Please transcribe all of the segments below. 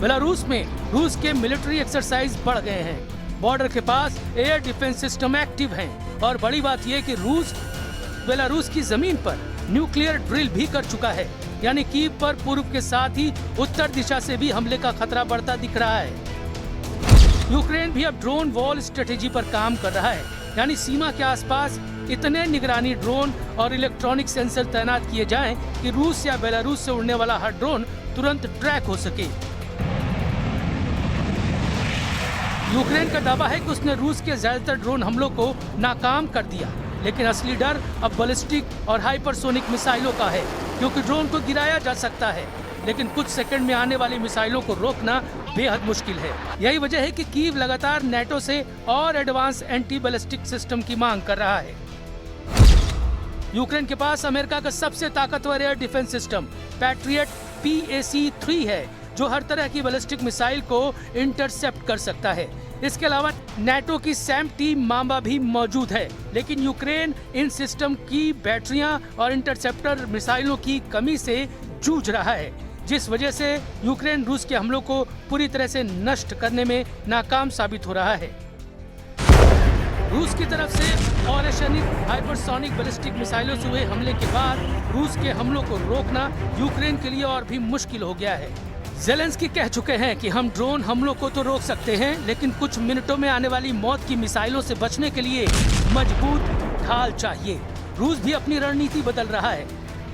Belarus में रूस के मिलिट्री एक्सरसाइज बढ़ गए हैं। बॉर्डर के पास एयर डिफेंस सिस्टम एक्टिव हैं और बड़ी बात यह कि रूस बेलारूस की जमीन पर न्यूक्लियर ड्रिल भी कर चुका है, यानी कीव पर पूर्व के साथ ही उत्तर दिशा से भी हमले का खतरा बढ़ता दिख रहा है। यूक्रेन भी अब ड्रोन वॉल स्ट्रेटेजी पर काम कर रहा है, यानी सीमा के आसपास इतने निगरानी ड्रोन और इलेक्ट्रॉनिक सेंसर तैनात किए जाएं कि रूस या बेलारूस से उड़ने वाला हर ड्रोन तुरंत ट्रैक हो सके। यूक्रेन का दावा है कि उसने रूस के ज्यादातर ड्रोन हमलों को नाकाम कर दिया, लेकिन असली डर अब बैलिस्टिक और हाइपरसोनिक मिसाइलों का है, क्योंकि ड्रोन को गिराया जा सकता है, लेकिन कुछ सेकंड में आने वाली मिसाइलों को रोकना बेहद मुश्किल है। यही वजह है कि कीव लगातार नेटो से और एडवांस एंटी बैलिस्टिक सिस्टम की मांग कर रहा है। यूक्रेन के पास अमेरिका का सबसे ताकतवर air defence system patriot PAC-3 है, जो हर तरह की बैलिस्टिक मिसाइल को इंटरसेप्ट कर सकता है। इसके अलावा नेटो की SAM-T मांबा भी मौजूद है, लेकिन यूक्रेन इन सिस्टम की बैटरियां और इंटरसेप्टर मिसाइलों की कमी से जूझ रहा है, जिस वजह से यूक्रेन रूस के हमलों को पूरी तरह से नष्ट करने में नाकाम साबित हो रहा है। रूस की तरफ से ऑपरेशनिक हाइपरसोनिक बैलिस्टिक मिसाइलों से हुए हमले के बाद रूस के हमलों को रोकना यूक्रेन के लिए और भी मुश्किल हो गया है। ज़ेलेंस्की कह चुके हैं कि हम ड्रोन हमलों को तो रोक सकते हैं, लेकिन कुछ मिनटों में आने वाली मौत की मिसाइलों से बचने के लिए मजबूत ढाल चाहिए। रूस भी अपनी रणनीति बदल रहा है।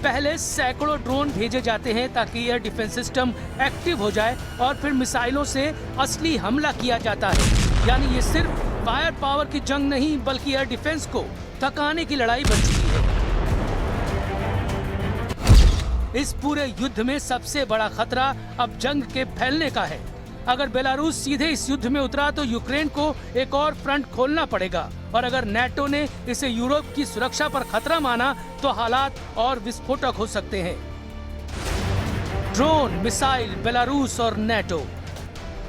पहले सैकड़ों ड्रोन भेजे जाते हैं ताकि एयर डिफेंस सिस्टम एक्टिव हो जाए और फिर मिसाइलों से असली हमला किया जाता है। यानी ये सिर्फ फायर पावर की जंग नहीं, बल्कि एयर डिफेंस को थकाने की लड़ाई बन चुकी है। इस पूरे युद्ध में सबसे बड़ा खतरा अब जंग के फैलने का है। अगर बेलारूस सीधे इस युद्ध में उतरा तो यूक्रेन को एक और फ्रंट खोलना पड़ेगा, और अगर नेटो ने इसे यूरोप की सुरक्षा पर खतरा माना तो हालात और विस्फोटक हो सकते हैं। ड्रोन, मिसाइल, बेलारूस और नेटो।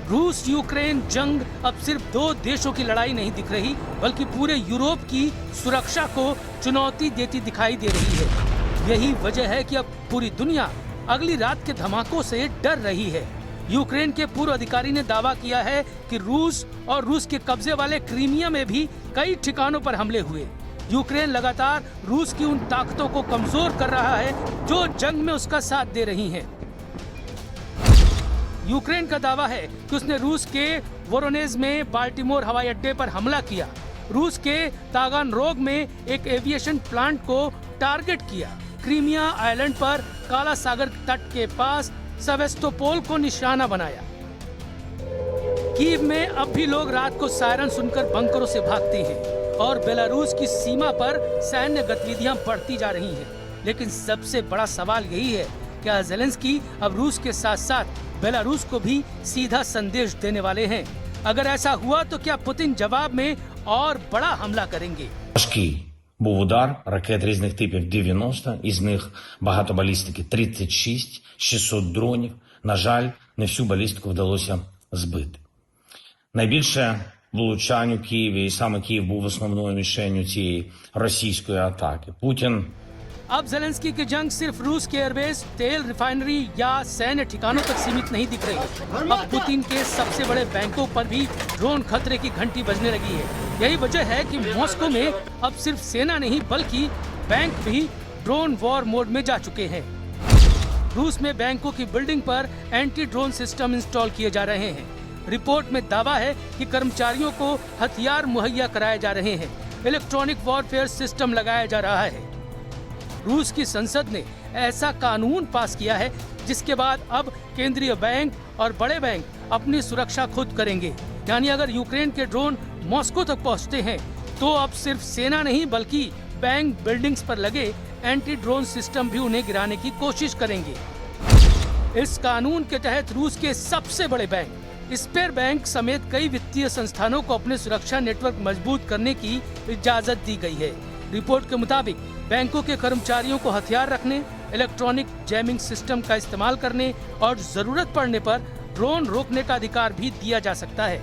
रूस यूक्रेन जंग अब सिर्फ दो देशों की लड़ाई नहीं दिख रही, बल्कि पूरे यूरोप की सुरक्षा को चुनौती देती दिखाई दे रही है। यही वजह है कि अब पूरी दुनिया अगली रात के धमाकों से डर रही है। यूक्रेन के पूर्व अधिकारी ने दावा किया है कि रूस और रूस के कब्जे वाले क्रीमिया में भी कई ठिकानों पर हमले हुए। यूक्रेन लगातार रूस की उन ताकतों को कमजोर कर रहा है जो जंग में उसका साथ दे रही हैं। यूक्रेन का दावा है कि उसने रूस के वोरोनेज में बाल्टीमोर हवाई अड्डे पर हमला किया, रूस के तागानरोग में एक एविएशन प्लांट को टारगेट किया, क्रीमिया आइलैंड पर काला सागर तट के पास सेवेस्तोपोल को निशाना बनाया। कीव में अब भी लोग रात को सायरन सुनकर बंकरों से भागते हैं और बेलारूस की सीमा पर सैन्य गतिविधियां बढ़ती जा रही हैं। लेकिन सबसे बड़ा सवाल यही है, क्या ज़ेलेंस्की अब रूस के साथ साथ बेलारूस को भी सीधा संदेश देने वाले हैं? अगर ऐसा हुआ तो क्या पुतिन जवाब में और बड़ा हमला करेंगे? Був удар ракет різних типів 90, із них багато балістики 36, 600 дронів. На жаль, не всю балістику вдалося збити. Найбільше влучань у Києві, і саме Київ був основною мішенью цієї російської атаки. Путін अब ज़ेलेंस्की की जंग सिर्फ रूस के एयरबेस, तेल रिफाइनरी या सैन्य ठिकानों तक सीमित नहीं दिख रही। अब पुतिन के सबसे बड़े बैंकों पर भी ड्रोन खतरे की घंटी बजने लगी है। यही वजह है कि मॉस्को में अब सिर्फ सेना नहीं बल्कि बैंक भी ड्रोन वॉर मोड में जा चुके हैं। रूस में बैंकों की बिल्डिंग पर एंटी ड्रोन सिस्टम इंस्टॉल किए जा रहे हैं। रिपोर्ट में दावा है कि कर्मचारियों को हथियार मुहैया कराए जा रहे हैं, इलेक्ट्रॉनिक वॉरफेयर सिस्टम लगाया जा रहा है। रूस की संसद ने ऐसा कानून पास किया है जिसके बाद अब केंद्रीय बैंक और बड़े बैंक अपनी सुरक्षा खुद करेंगे। यानी अगर यूक्रेन के ड्रोन मॉस्को तक पहुंचते हैं तो अब सिर्फ सेना नहीं बल्कि बैंक बिल्डिंग्स पर लगे एंटी ड्रोन सिस्टम भी उन्हें गिराने की कोशिश करेंगे। इस कानून के तहत रूस के सबसे बड़े बैंक, स्पेयर बैंक समेत कई वित्तीय संस्थानों को अपने सुरक्षा नेटवर्क मजबूत करने की इजाजत दी गई है। रिपोर्ट के मुताबिक बैंकों के कर्मचारियों को हथियार रखने, इलेक्ट्रॉनिक जैमिंग सिस्टम का इस्तेमाल करने और जरूरत पड़ने पर ड्रोन रोकने का अधिकार भी दिया जा सकता है।